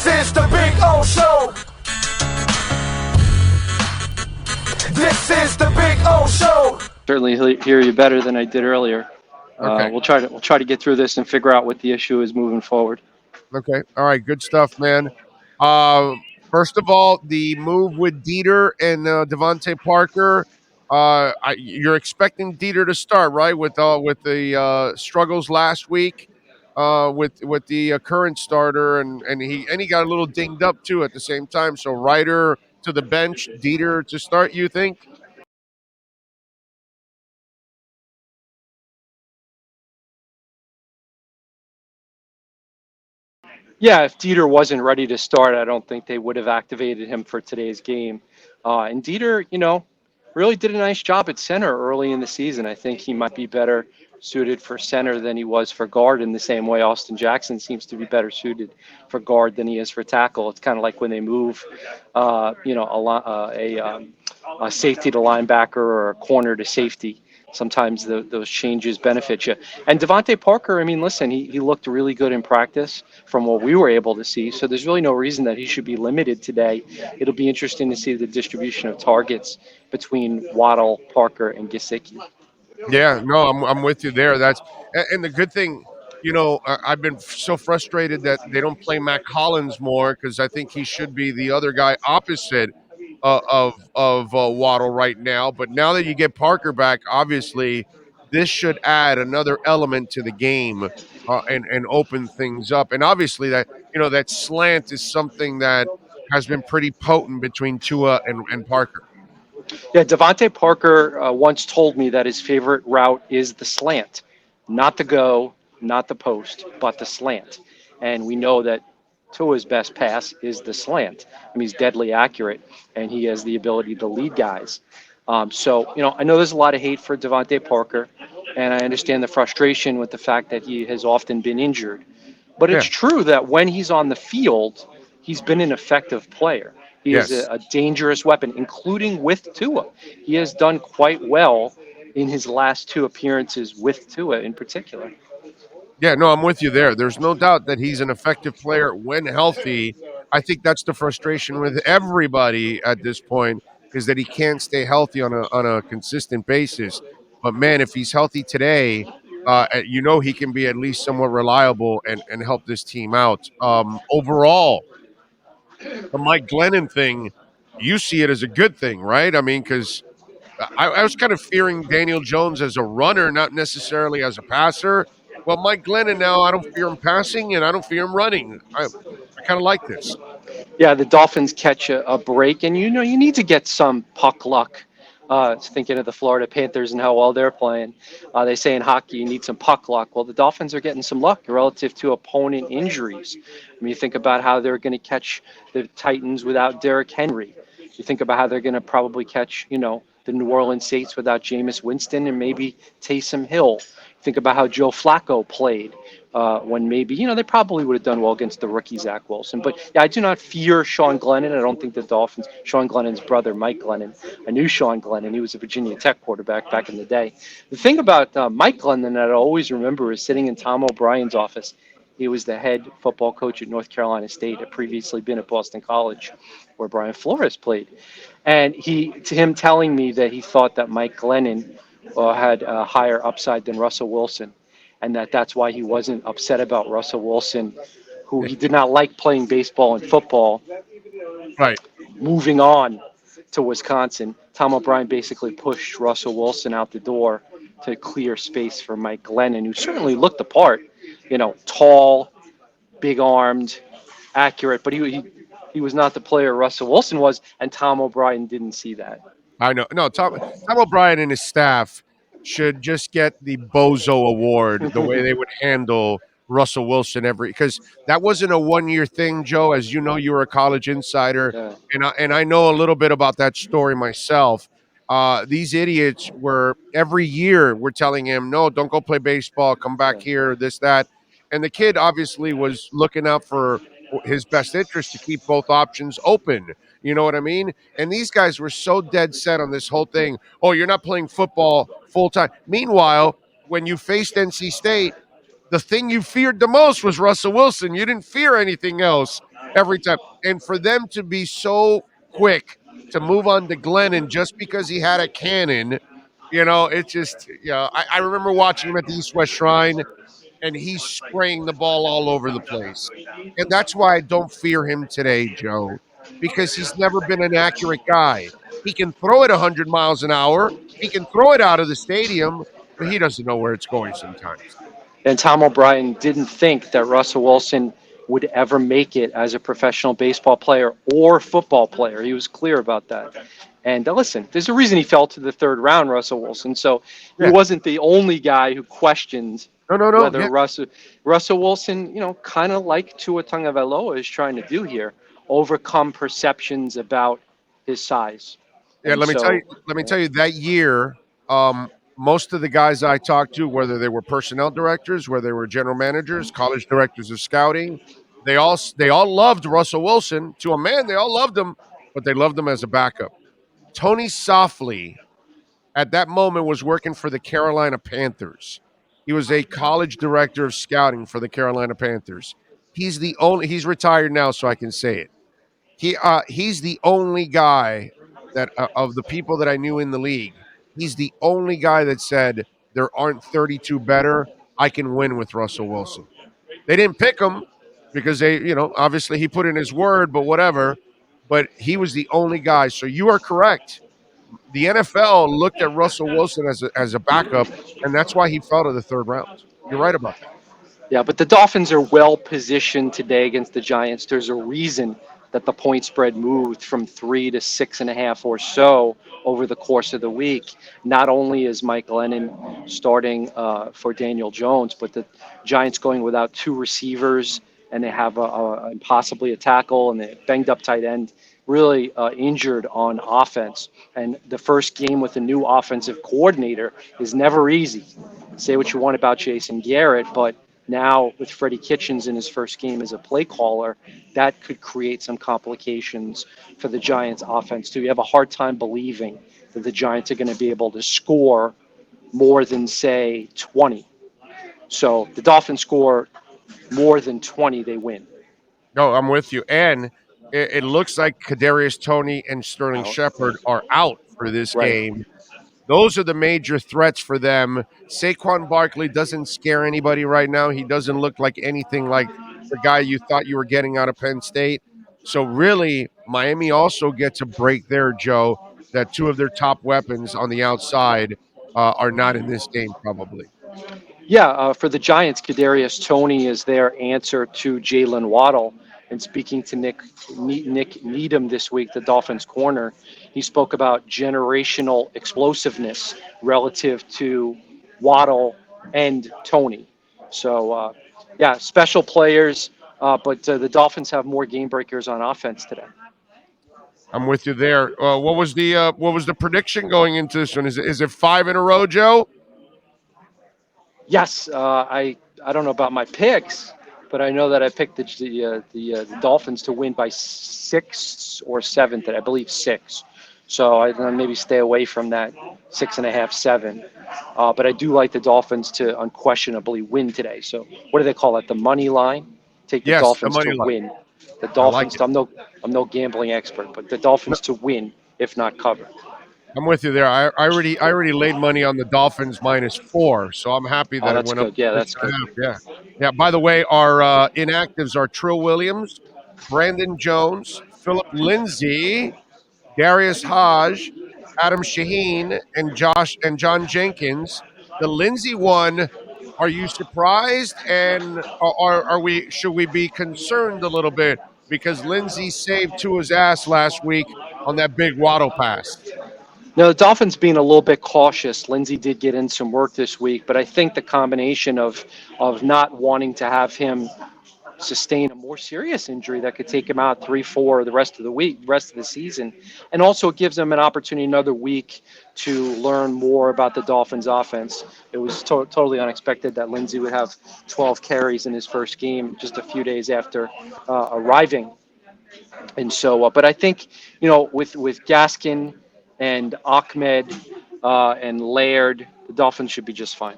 is the Big O Show. This is the Big O Show. Certainly hear you better than I did earlier. Okay. We'll try to get through this and figure out what the issue is moving forward. Okay. All right. Good stuff, man. First of all, the move with Dieter and Devontae Parker. You're expecting Dieter to start, right? With the struggles last week, with the current starter, and he got a little dinged up too at the same time. So Ryder to the bench, Dieter to start. You think? Yeah, if Dieter wasn't ready to start, I don't think they would have activated him for today's game. And Dieter, really did a nice job at center early in the season. I think he might be better suited for center than he was for guard, in the same way Austin Jackson seems to be better suited for guard than he is for tackle. It's kind of like when they move, a safety to linebacker or a corner to safety. Sometimes those changes benefit you. And Devontae Parker, I mean, listen, he looked really good in practice from what we were able to see. So there's really no reason that he should be limited today. It'll be interesting to see the distribution of targets between Waddle, Parker, and Gesicki. Yeah, no, I'm with you there. And the good thing, I've been so frustrated that they don't play Mac Hollins more because I think he should be the other guy opposite of Waddle right now. But now that you get Parker back, obviously this should add another element to the game and open things up. And obviously that slant is something that has been pretty potent between Tua and Parker. Yeah, Devontae Parker once told me that his favorite route is the slant, not the go, not the post, but the slant. And we know that Tua's best pass is the slant. I mean, he's deadly accurate, and he has the ability to lead guys. I know there's a lot of hate for Devontae Parker, and I understand the frustration with the fact that he has often been injured. But it's Yeah. true that when he's on the field, he's been an effective player. He is Yes. a dangerous weapon, including with Tua. He has done quite well in his last two appearances with Tua in particular. Yeah, no, I'm with you there. There's no doubt that he's an effective player when healthy. I think that's the frustration with everybody at this point is that he can't stay healthy on a consistent basis. But man, if he's healthy today, he can be at least somewhat reliable and help this team out. Overall, the Mike Glennon thing, you see it as a good thing, right? I mean, because I was kind of fearing Daniel Jones as a runner, not necessarily as a passer. Well, Mike Glennon now, I don't fear him passing and I don't fear him running. I kind of like this. Yeah, the Dolphins catch a break, and you need to get some puck luck. Thinking of the Florida Panthers and how well they're playing, they say in hockey you need some puck luck. Well, the Dolphins are getting some luck relative to opponent injuries. I mean, you think about how they're going to catch the Titans without Derrick Henry. You think about how they're going to probably catch, the New Orleans Saints without Jameis Winston and maybe Taysom Hill. Think about how Joe Flacco played when maybe, they probably would have done well against the rookie Zach Wilson. But yeah, I do not fear Sean Glennon. I don't think the Dolphins, Sean Glennon's brother, Mike Glennon, I knew Sean Glennon. He was a Virginia Tech quarterback back in the day. The thing about Mike Glennon that I always remember is sitting in Tom O'Brien's office. He was the head football coach at North Carolina State, had previously been at Boston College, where Brian Flores played. And him telling me that he thought that Mike Glennon had a higher upside than Russell Wilson, and that's why he wasn't upset about Russell Wilson, who he did not like playing baseball and football. Right. Moving on to Wisconsin, Tom O'Brien basically pushed Russell Wilson out the door to clear space for Mike Glennon, who certainly looked the part, tall, big-armed, accurate, but he was not the player Russell Wilson was, and Tom O'Brien didn't see that. I know. No, Tom O'Brien and his staff should just get the Bozo Award, the way they would handle Russell Wilson because that wasn't a 1-year thing, Joe. As you know, you were a college insider, Yeah. and I know a little bit about that story myself. These idiots every year we're telling him, no, don't go play baseball, come back here, this, that. And the kid obviously was looking out for his best interest to keep both options open. You know what I mean? And these guys were so dead set on this whole thing. Oh, you're not playing football full time. Meanwhile, when you faced NC State, the thing you feared the most was Russell Wilson. You didn't fear anything else. every time. And for them to be so quick to move on to Glennon just because he had a cannon, it's just, I remember watching him at the East West Shrine, and he's spraying the ball all over the place. And that's why I don't fear him today, Joe, because he's never been an accurate guy. He can throw it 100 miles an hour, he can throw it out of the stadium, but he doesn't know where it's going sometimes. And Tom O'Brien didn't think that Russell Wilson would ever make it as a professional baseball player or football player. He was clear about that. And listen, there's a reason he fell to the third round, Russell Wilson. So he Yeah. wasn't the only guy who questioned No. whether Yeah. Russell Wilson, kind of like Tua Tagovailoa is trying to do here, overcome perceptions about his size. Yeah, And let me tell you. so, Let me tell you that year, most of the guys I talked to, whether they were personnel directors, whether they were general managers, college directors of scouting, they all loved Russell Wilson to a man. They all loved him, but they loved him as a backup. Tony Softly at that moment was working for the Carolina Panthers. He was a college director of scouting for the Carolina Panthers. He's retired now, so I can say it. He's the only guy that of the people that I knew in the league, he's the only guy that said there aren't 32 better. I can win with Russell Wilson. They didn't pick him because obviously he put in his word, but whatever. But he was the only guy. So you are correct. The NFL looked at Russell Wilson as a backup, and that's why he fell to the third round. You're right about that. yeah, but the Dolphins are well positioned today against the Giants. There's a reason that the point spread moved from 3 to 6.5 or so over the course of the week. Not only is Mike Glennon starting for Daniel Jones, but the Giants going without two receivers, and they have possibly a tackle, and they banged up tight end, really injured on offense. And the first game with a new offensive coordinator is never easy. Say what you want about Jason Garrett, but now with Freddie Kitchens in his first game as a play caller, that could create some complications for the Giants offense too. You have a hard time believing that the Giants are going to be able to score more than say 20. So the Dolphins score more than 20, they win. No, I'm with you. And it looks like Kadarius Toney and Sterling Out. Shepard are out for this Right. game. Those are the major threats for them. Saquon Barkley doesn't scare anybody right now. He doesn't look like anything like the guy you thought you were getting out of Penn State. So really, Miami also gets a break there, Joe, that two of their top weapons on the outside are not in this game probably. Yeah, for the Giants, Kadarius Toney is their answer to Jalen Waddle. And speaking to Nick Needham this week, the Dolphins corner, he spoke about generational explosiveness relative to Waddle and Toney. So, yeah, special players, but the Dolphins have more game breakers on offense today. I'm with you there. What was the prediction going into this one? Is it five in a row, Joe? Yes, I don't know about my picks, but I know that I picked the Dolphins to win by 6 or 7 today. I believe 6. So I maybe stay away from that 6.5, 7. But I do like the Dolphins to unquestionably win today. So what do they call it? The money line. Take the Yes, the Dolphins money to line. win. The I like Dolphins. it. I'm no gambling expert, but the Dolphins to win, if not cover. I'm with you there. I already laid money on the Dolphins -4, so I'm happy Oh, that it that's went up good. Yeah, to six that's and a good. half. Yeah, yeah. By the way, our inactives are Trill Williams, Brandon Jones, Philip Lindsay, Darius Hodge, Adam Shaheen, and John Jenkins. The Lindsay one. Are you surprised? And are we? Should we be concerned a little bit because Lindsay saved Tua's ass last week on that big Waddle pass? No, the Dolphins being a little bit cautious. Lindsey did get in some work this week, but I think the combination of not wanting to have him sustain a more serious injury that could take him out 3, 4 the rest of the week, rest of the season, and also it gives him an opportunity another week to learn more about the Dolphins' offense. It was totally unexpected that Lindsey would have 12 carries in his first game just a few days after arriving. And so, but I think, with Gaskin and Ahmed and Laird, the Dolphins should be just fine.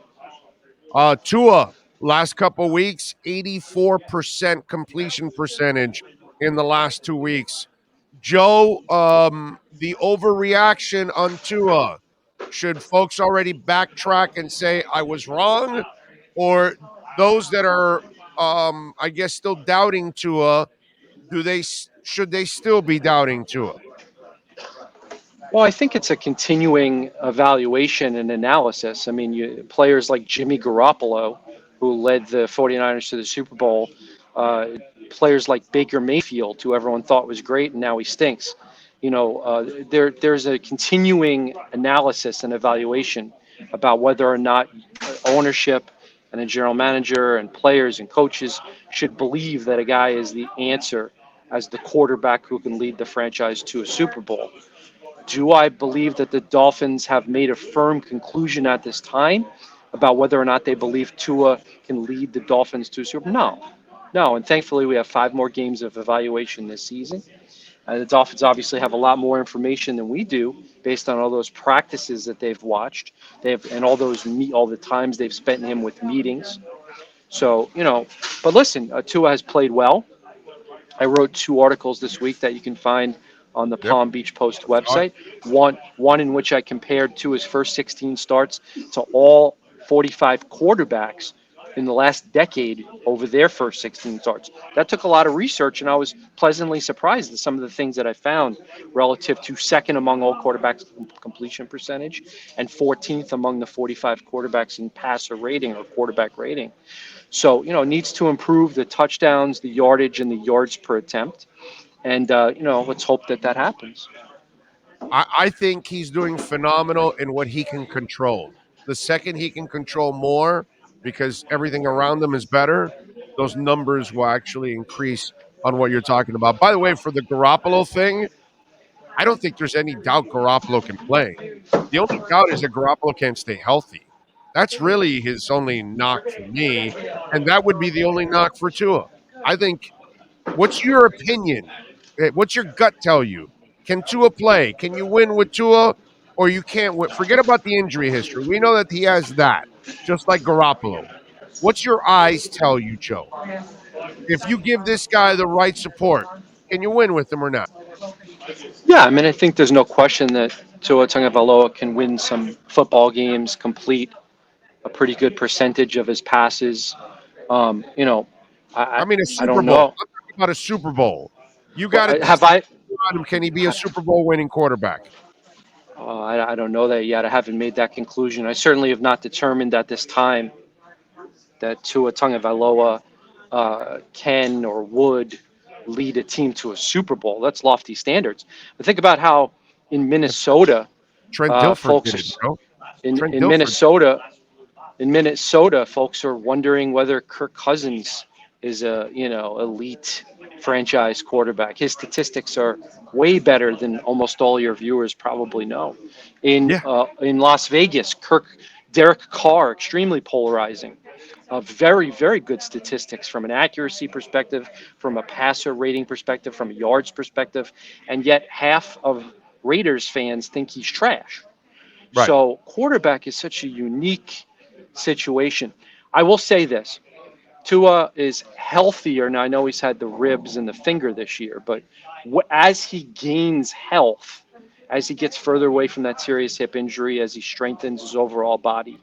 Tua, last couple weeks, 84% completion percentage in the last 2 weeks. Joe, the overreaction on Tua, should folks already backtrack and say I was wrong, or those that are, I guess, still doubting Tua, should they still be doubting Tua? Well, I think it's a continuing evaluation and analysis. I mean, players like Jimmy Garoppolo, who led the 49ers to the Super Bowl, uh, players like Baker Mayfield, who everyone thought was great, and now he stinks. There's a continuing analysis and evaluation about whether or not ownership and a general manager and players and coaches should believe that a guy is the answer as the quarterback who can lead the franchise to a Super Bowl. Do I believe that the Dolphins have made a firm conclusion at this time about whether or not they believe Tua can lead the Dolphins to a Super Bowl? No. No, and thankfully we have 5 more games of evaluation this season. The Dolphins obviously have a lot more information than we do based on all those practices that they've watched. And all the times they've spent him with meetings. So, but listen, Tua has played well. I wrote 2 articles this week that you can find on the Yep. Palm Beach Post website. One in which I compared to his first 16 starts to all 45 quarterbacks in the last decade over their first 16 starts. That took a lot of research, and I was pleasantly surprised at some of the things that I found relative to second among all quarterbacks in completion percentage and 14th among the 45 quarterbacks in passer rating or quarterback rating. So, needs to improve the touchdowns, the yardage, and the yards per attempt. And, let's hope that that happens. I think he's doing phenomenal in what he can control. The second he can control more, because everything around him is better, those numbers will actually increase on what you're talking about. By the way, for the Garoppolo thing, I don't think there's any doubt Garoppolo can play. The only doubt is that Garoppolo can't stay healthy. That's really his only knock for me, and that would be the only knock for Tua. I think. What's your opinion? What's your gut tell you? Can Tua play? Can you win with Tua, or you can't win? Forget about the injury history. We know that he has that, just like Garoppolo. What's your eyes tell you, Joe? If you give this guy the right support, can you win with him or not? Yeah, I mean, I think there's no question that Tua Tagovailoa can win some football games, complete a pretty good percentage of his passes. Um, you know, I, I I, mean, a I Super don't Bowl. know. I'm talking about a Super Bowl. You got to But have test I? him. Can he be a Super Bowl winning quarterback? I don't know that yet. I haven't made that conclusion. I certainly have not determined at this time that Tua Tagovailoa can or would lead a team to a Super Bowl. That's lofty standards. But think about how in Minnesota, Trent Dilfer folks did it, are bro. in Trent in Dilfer. Minnesota. In Minnesota, folks are wondering whether Kirk Cousins is a elite franchise quarterback. His statistics are way better than almost all your viewers probably know. Yeah, In Las Vegas, Derek Carr, extremely polarizing. Very, very good statistics from an accuracy perspective, from a passer rating perspective, from a yards perspective, and yet half of Raiders fans think he's trash. right. So quarterback is such a unique situation. I will say this. Tua is healthier. Now, I know he's had the ribs and the finger this year, but as he gains health, as he gets further away from that serious hip injury, as he strengthens his overall body,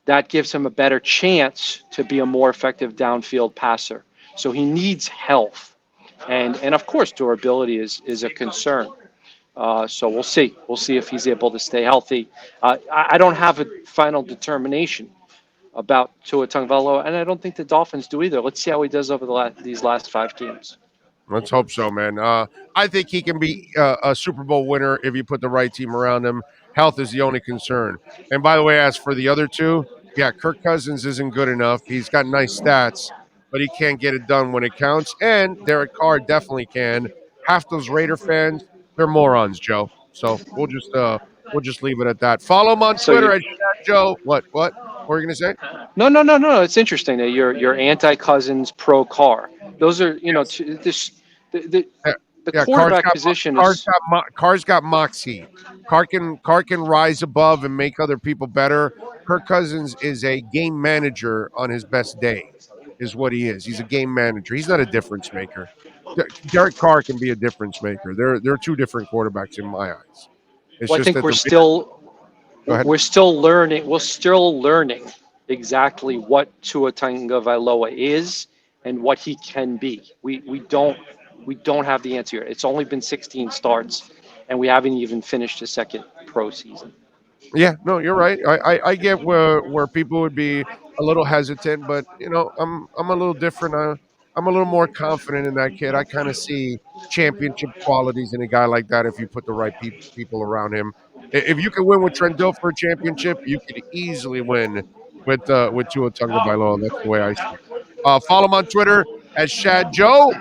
that gives him a better chance to be a more effective downfield passer. So he needs health. And of course, durability is a concern. So we'll see. We'll see if he's able to stay healthy. I don't have a final determination about Tua Tagovailoa, and I don't think the Dolphins do either. Let's see how he does over these last 5 games. Let's hope so, man. I think he can be a Super Bowl winner if you put the right team around him. Health is the only concern. And by the way, as for the other two, yeah, Kirk Cousins isn't good enough. He's got nice stats, but he can't get it done when it counts. And Derek Carr definitely can. Half those Raider fans, they're morons, Joe. So we'll just leave it at that. Follow him on So Twitter you, at Shad Joe. What? What were you gonna say? no, no, no, no. It's interesting that you're anti Cousins, pro Carr. Those are this Yeah, the yeah, quarterback position is. Carr's got moxie. Carr can rise above and make other people better. Kirk Cousins is a game manager on his best day, is what he is. He's a game manager. He's not a difference maker. Derek Carr can be a difference maker. They're two different quarterbacks in my eyes. It's Well, I just think that we're the still go ahead. we're still learning. We're still learning exactly what Tua Tagovailoa is and what he can be. We don't have the answer yet. It's only been 16 starts, and we haven't even finished the second pro season. Yeah, no, you're right. I get where people would be a little hesitant, but I'm a little different. I'm a little more confident in that kid. I kind of see championship qualities in a guy like that if you put the right people around him. If you can win with Trent Dilfer for a championship, you could easily win with Tua Tagovailoa. That's the way I see it. Follow him on Twitter at Schad Joe,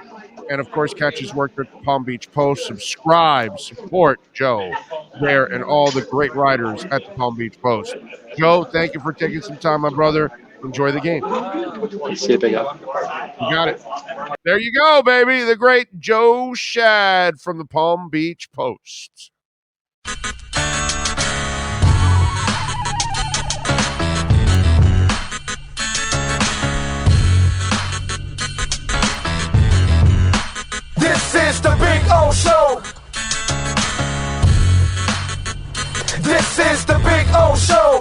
and of course, catch his work at the Palm Beach Post. Subscribe, support Joe there and all the great writers at the Palm Beach Post. Joe, thank you for taking some time, my brother. Enjoy the game. See you, big up. You got it. There you go, baby. The great Joe Schad from the Palm Beach Post. This is the Big O Show. This is the Big O Show.